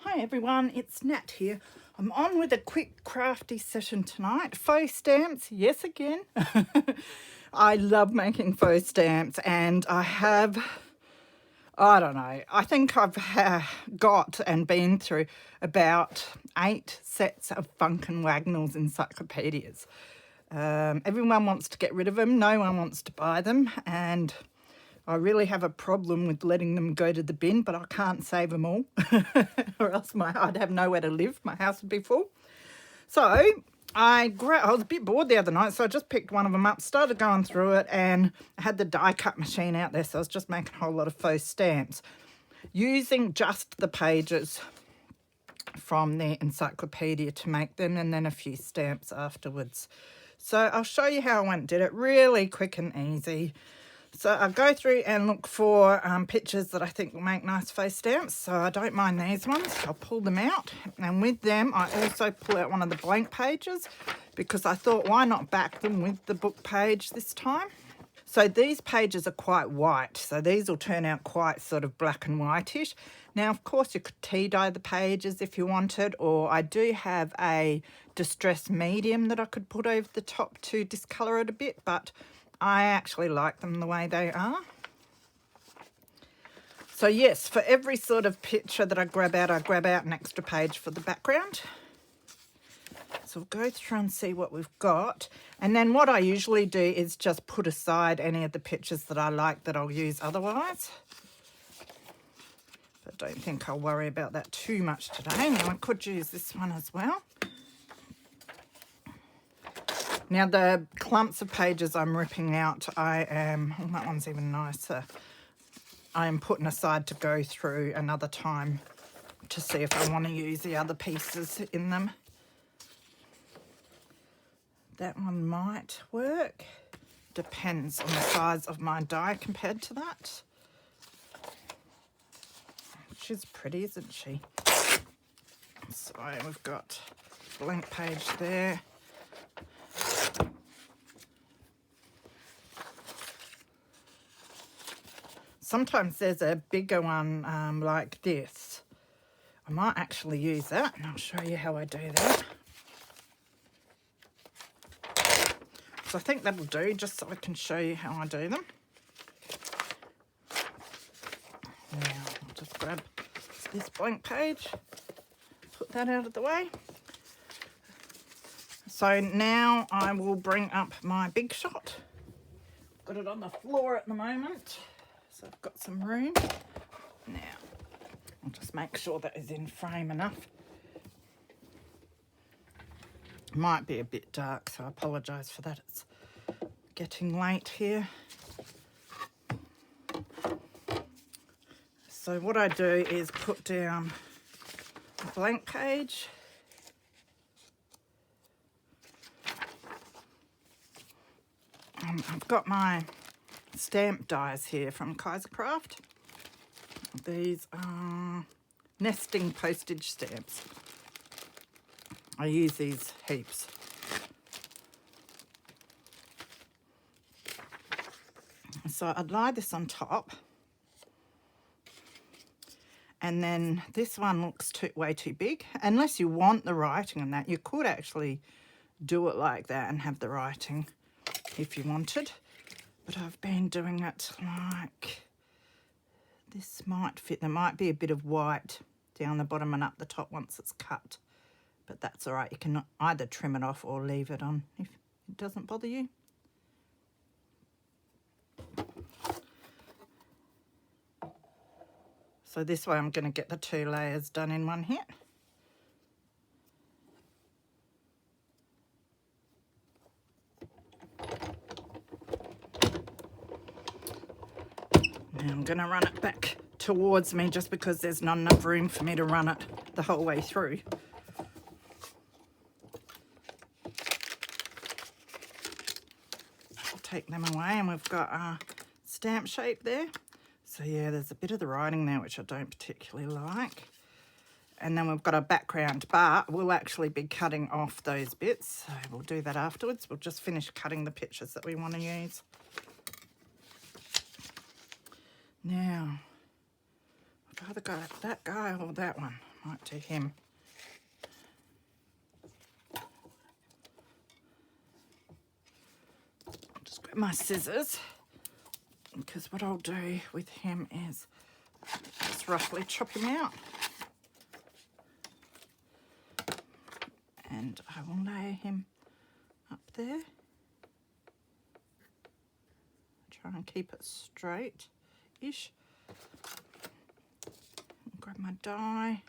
Hi everyone, it's Nat here. I'm on with a quick crafty session tonight. Faux stamps, yes again. I love making faux stamps and I don't know, I think I've got and been through about 8 sets of Funk and Wagnalls encyclopedias. Everyone wants to get rid of them, no one wants to buy them, and I really have a problem with letting them go to the bin, but I can't save them all or else I'd have nowhere to live. My house would be full. So I was a bit bored the other night, so I just picked one of them up, started going through it, and I had the die cut machine out there, so I was just making a whole lot of faux stamps using just the pages from the encyclopedia to make them, and then a few stamps afterwards. So I'll show you how I went and did it, really quick and easy. So I go through and look for pictures that I think will make nice faux stamps. So I don't mind these ones. I'll pull them out. And with them, I also pull out one of the blank pages because I thought, why not back them with the book page this time? So these pages are quite white. So these will turn out quite sort of black and whitish. Now, of course, you could tea dye the pages if you wanted, or I do have a distress medium that I could put over the top to discolour it a bit, but I actually like them the way they are. So yes, for every sort of picture that I grab out an extra page for the background. So we'll go through and see what we've got. And then what I usually do is just put aside any of the pictures that I like that I'll use otherwise. But I don't think I'll worry about that too much today. Now I could use this one as well. Now the clumps of pages I'm ripping out, that one's even nicer. I am putting aside to go through another time to see if I want to use the other pieces in them. That one might work. Depends on the size of my die compared to that. She's pretty, isn't she? So we've got a blank page there. Sometimes there's a bigger one like this. I might actually use that, and I'll show you how I do that. So I think that'll do, just so I can show you how I do them. Now I'll just grab this blank page, put that out of the way. So now I will bring up my big shot. Got it on the floor at the moment. So I've got some room. Now, I'll just make sure that is in frame enough. Might be a bit dark, so I apologise for that. It's getting late here. So what I do is put down a blank page. I've got my stamp dies here from Kaisercraft. These are nesting postage stamps. I use these heaps. So I'd lie this on top. And then this one looks way too big. Unless you want the writing on that, you could actually do it like that and have the writing if you wanted. But I've been doing it like this. Might fit. There might be a bit of white down the bottom and up the top once it's cut, but that's all right. You can either trim it off or leave it on if it doesn't bother you. So this way I'm going to get the 2 layers done in one hit. Now I'm going to run it back towards me just because there's not enough room for me to run it the whole way through. I'll take them away and we've got our stamp shape there. So yeah, there's a bit of the writing there which I don't particularly like. And then we've got a background, but we'll actually be cutting off those bits. So we'll do that afterwards. We'll just finish cutting the pictures that we want to use. Now, I'd either go that guy or that one. Might do him. I'll just grab my scissors, because what I'll do with him is just roughly chop him out. And I will lay him up there. Try and keep it straight-ish. Grab my die.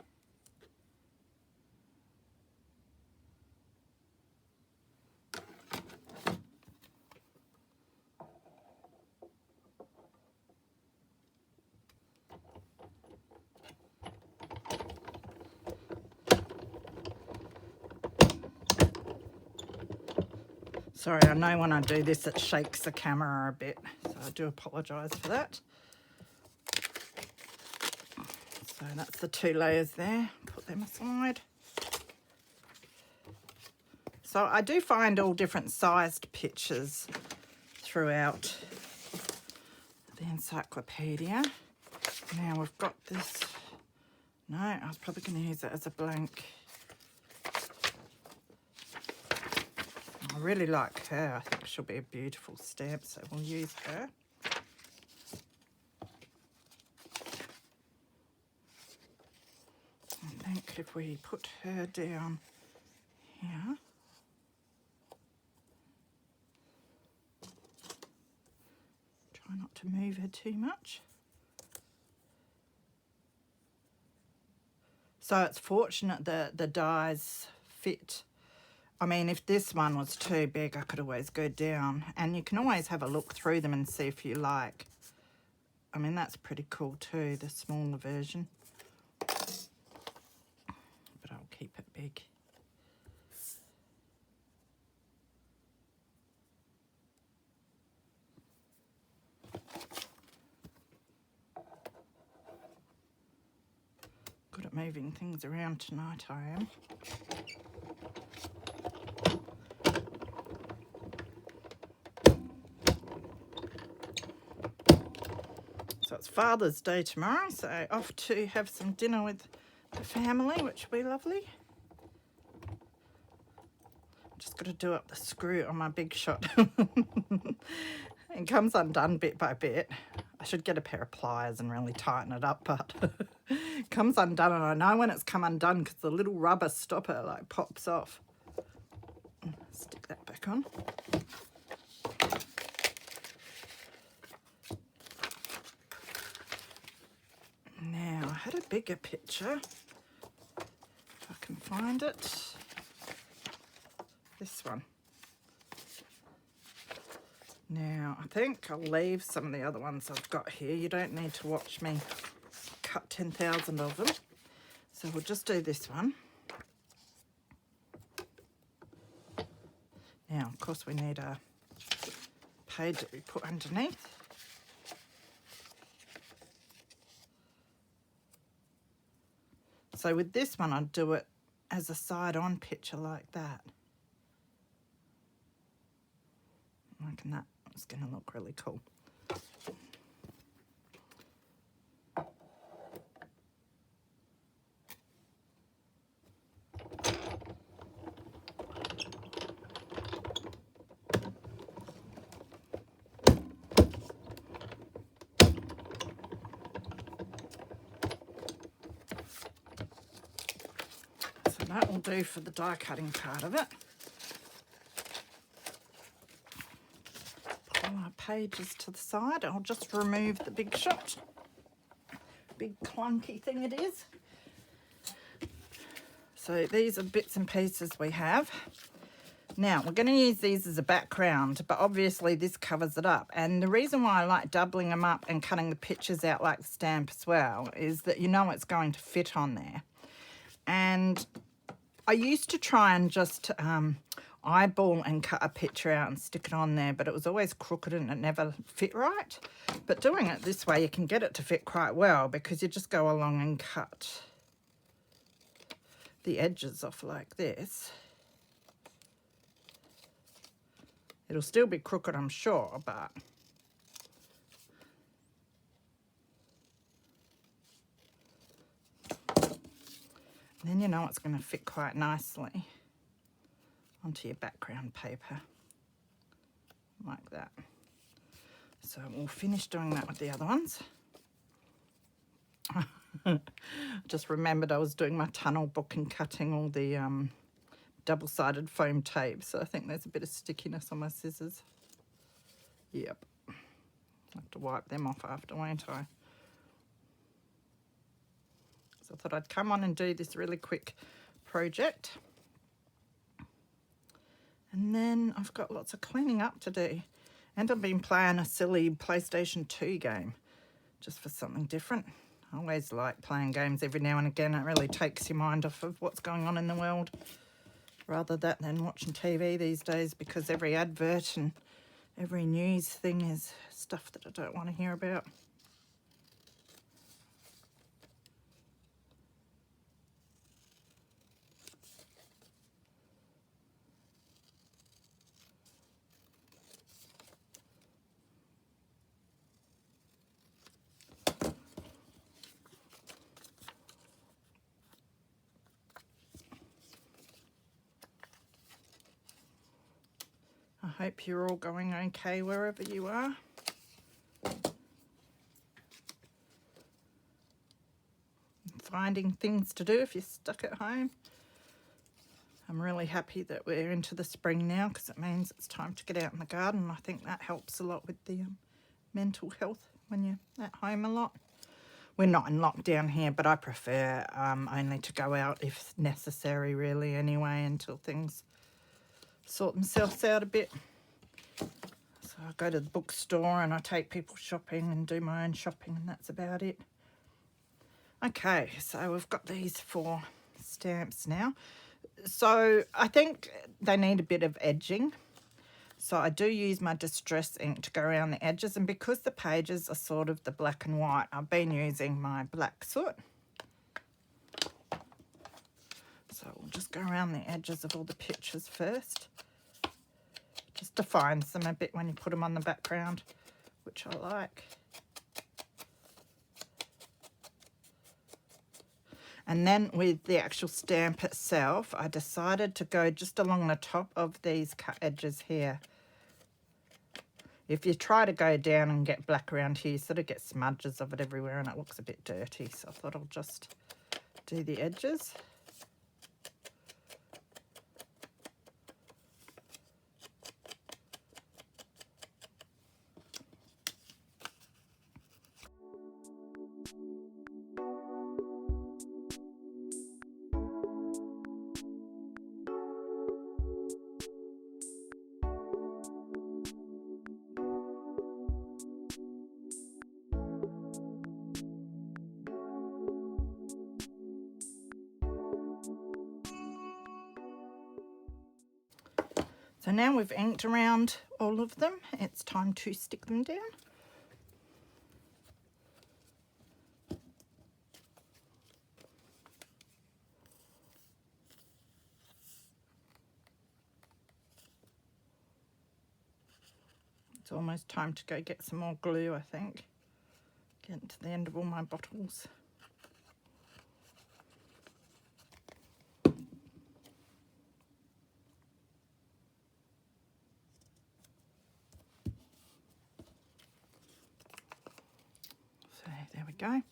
Sorry, I know when I do this it shakes the camera a bit, so I do apologise for that. So that's the 2 layers there, put them aside. So I do find all different sized pictures throughout the encyclopedia. Now we've got this, no, I was probably going to use it as a blank. I really like her. I think she'll be a beautiful stamp, so we'll use her. I think if we put her down here, try not to move her too much. So it's fortunate that the dies fit. I mean, if this one was too big, I could always go down. And you can always have a look through them and see if you like. I mean, that's pretty cool too, the smaller version. But I'll keep it big. Good at moving things around tonight, I am. So it's Father's Day tomorrow, so off to have some dinner with the family, which will be lovely. Just got to do up the screw on my Big Shot. It comes undone bit by bit. I should get a pair of pliers and really tighten it up, but it comes undone, and I know when it's come undone because the little rubber stopper like pops off. Stick that back on. Now, I had a bigger picture, if I can find it. This one. Now, I think I'll leave some of the other ones I've got here. You don't need to watch me cut 10,000 of them. So we'll just do this one. Now, of course, we need a page that we put underneath. So with this one, I'd do it as a side-on picture like that. I reckon that's going to look really cool. So that will do for the die cutting part of it. Pages to the side. I'll just remove the Big Shot. Big clunky thing it is. So these are bits and pieces we have. Now we're going to use these as a background, but obviously this covers it up. And the reason why I like doubling them up and cutting the pictures out like the stamp as well is that you know it's going to fit on there. And I used to try and just eyeball and cut a picture out and stick it on there, but it was always crooked and it never fit right. But doing it this way, you can get it to fit quite well because you just go along and cut the edges off like this. It'll still be crooked, I'm sure, but Then you know it's going to fit quite nicely onto your background paper, like that. So we'll finish doing that with the other ones. Just remembered I was doing my tunnel book and cutting all the double-sided foam tape, so I think there's a bit of stickiness on my scissors. Yep. I'll have to wipe them off after, won't I? So I thought I'd come on and do this really quick project. And then I've got lots of cleaning up to do. And I've been playing a silly PlayStation 2 game, just for something different. I always like playing games every now and again. It really takes your mind off of what's going on in the world, rather that than watching TV these days, because every advert and every news thing is stuff that I don't want to hear about. I hope you're all going okay wherever you are. Finding things to do if you're stuck at home. I'm really happy that we're into the spring now, because it means it's time to get out in the garden. I think that helps a lot with the mental health when you're at home a lot. We're not in lockdown here, but I prefer only to go out if necessary, really, anyway, until things sort themselves out a bit. So I go to the bookstore and I take people shopping and do my own shopping, and that's about it. Okay, so we've got these 4 stamps now. So I think they need a bit of edging. So I do use my distress ink to go around the edges, and because the pages are sort of the black and white, I've been using my black soot. So we'll just go around the edges of all the pictures first. Just defines them a bit when you put them on the background, which I like. And then with the actual stamp itself, I decided to go just along the top of these cut edges here. If you try to go down and get black around here, you sort of get smudges of it everywhere and it looks a bit dirty. So I thought I'll just do the edges. So now we've inked around all of them, it's time to stick them down. It's almost time to go get some more glue, I think. Getting to the end of all my bottles. There we go.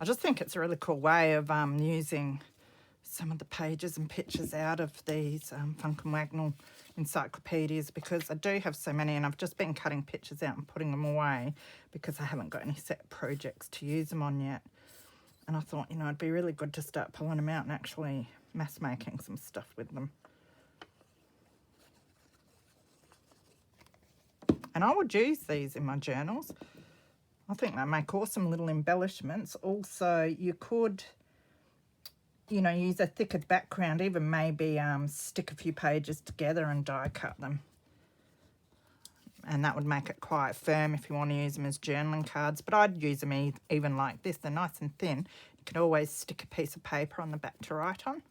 I just think it's a really cool way of using some of the pages and pictures out of these Funk and Wagnall encyclopedias, because I do have so many and I've just been cutting pictures out and putting them away because I haven't got any set projects to use them on yet. And I thought, you know, it'd be really good to start pulling them out and actually mass making some stuff with them. And I would use these in my journals. I think they make awesome little embellishments. Also, you could, you know, use a thicker background, even maybe stick a few pages together and die cut them. And that would make it quite firm if you want to use them as journaling cards. But I'd use them even like this. They're nice and thin. You could always stick a piece of paper on the back to write on.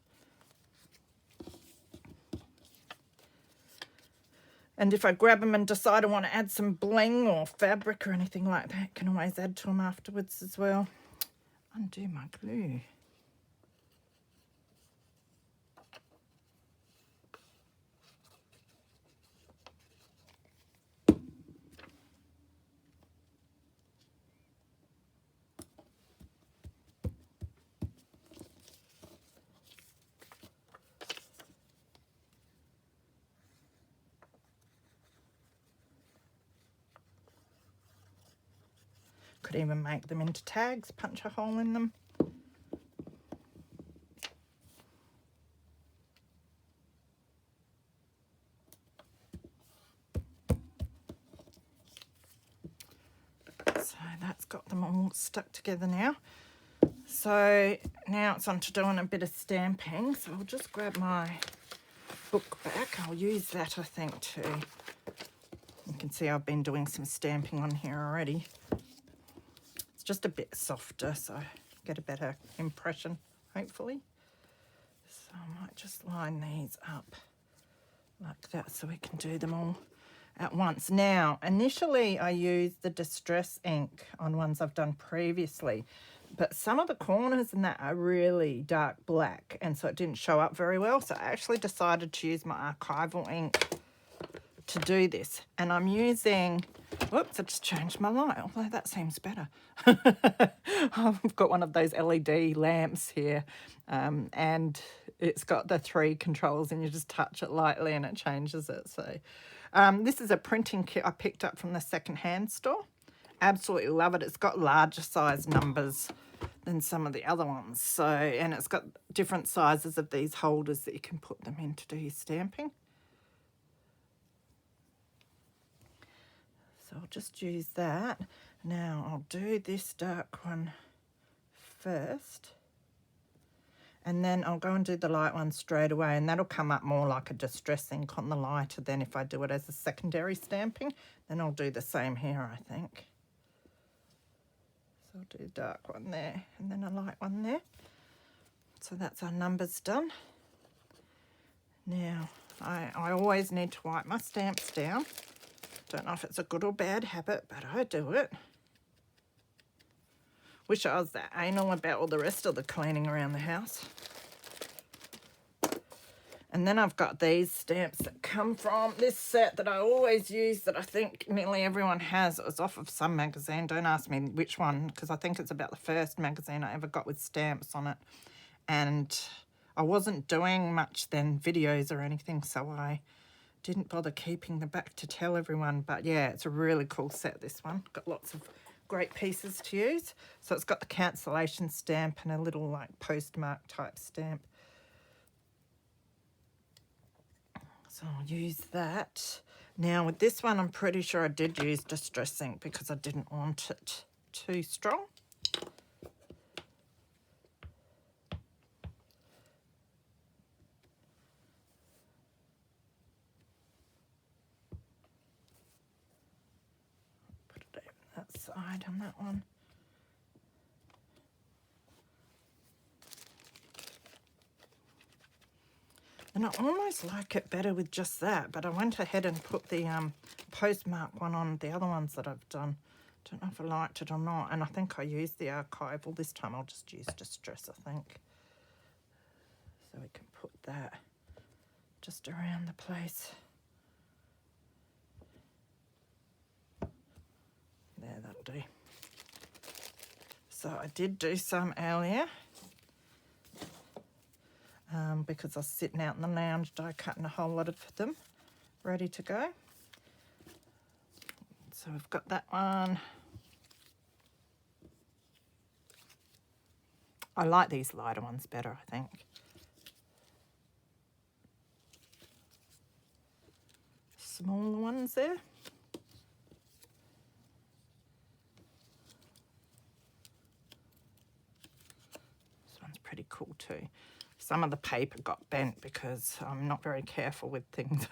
And if I grab them and decide I want to add some bling or fabric or anything like that, I can always add to them afterwards as well. Undo my glue. could even make them into tags, punch a hole in them. So that's got them all stuck together now. So now it's on to doing a bit of stamping. So I'll just grab my book back. I'll use that, I think, too. You can see I've been doing some stamping on here already. It's just a bit softer, so I get a better impression, hopefully. So I might just line these up like that so we can do them all at once. Now, initially I used the distress ink on ones I've done previously, but some of the corners and that are really dark black, and so it didn't show up very well. So I actually decided to use my archival ink to do this. And I'm using, whoops, I just changed my light, although that seems better. I've got one of those LED lamps here, and it's got the 3 controls, and you just touch it lightly and it changes it. So this is a printing kit I picked up from the second-hand store. Absolutely love it. It's got larger size numbers than some of the other ones. So, and it's got different sizes of these holders that you can put them in to do your stamping. So I'll just use that. Now I'll do this dark one first, and then I'll go and do the light one straight away, and that'll come up more like a distress ink on the lighter than if I do it as a secondary stamping. Then I'll do the same here, I think. So I'll do a dark one there and then a light one there. So that's our numbers done. Now I always need to wipe my stamps down. Don't know if it's a good or bad habit, but I do it. Wish I was that anal about all the rest of the cleaning around the house. And then I've got these stamps that come from this set that I always use, that I think nearly everyone has. It was off of some magazine. Don't ask me which one, because I think it's about the first magazine I ever got with stamps on it. And I wasn't doing much then, videos or anything, so I didn't bother keeping them back to tell everyone. But yeah, it's a really cool set, this one. Got lots of great pieces to use. So it's got the cancellation stamp and a little like postmark type stamp. So I'll use that. Now with this one, I'm pretty sure I did use distress ink because I didn't want it too strong. Put it over that side on that one. And I almost like it better with just that, but I went ahead and put the postmark one on the other ones that I've done. Don't know if I liked it or not, and I think I used the archival. This time I'll just use distress, I think. So we can put that just around the place. There, that'll do. So I did do some earlier. Because I was sitting out in the lounge die cutting a whole lot of them ready to go. So we've got that one. I like these lighter ones better, I think. Smaller ones there. This one's pretty cool too. Some of the paper got bent because I'm not very careful with things.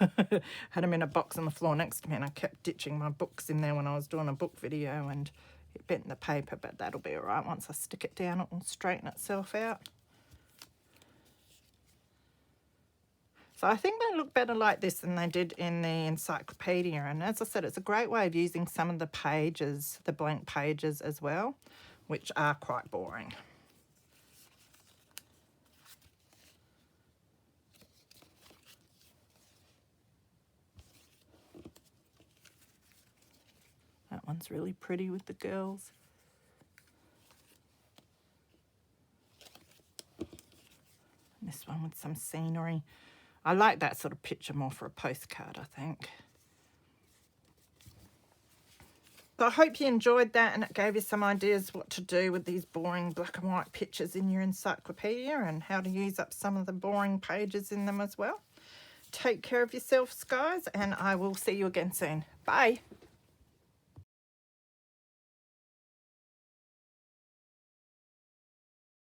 Had them in a box on the floor next to me, and I kept ditching my books in there when I was doing a book video, and it bent the paper, but that'll be all right. Once I stick it down, it will straighten itself out. So I think they look better like this than they did in the Encyclopedia. And as I said, it's a great way of using some of the pages, the blank pages as well, which are quite boring. That one's really pretty with the girls. And this one with some scenery. I like that sort of picture more for a postcard, I think. So I hope you enjoyed that and it gave you some ideas what to do with these boring black and white pictures in your encyclopedia and how to use up some of the boring pages in them as well. Take care of yourselves, guys, and I will see you again soon. Bye.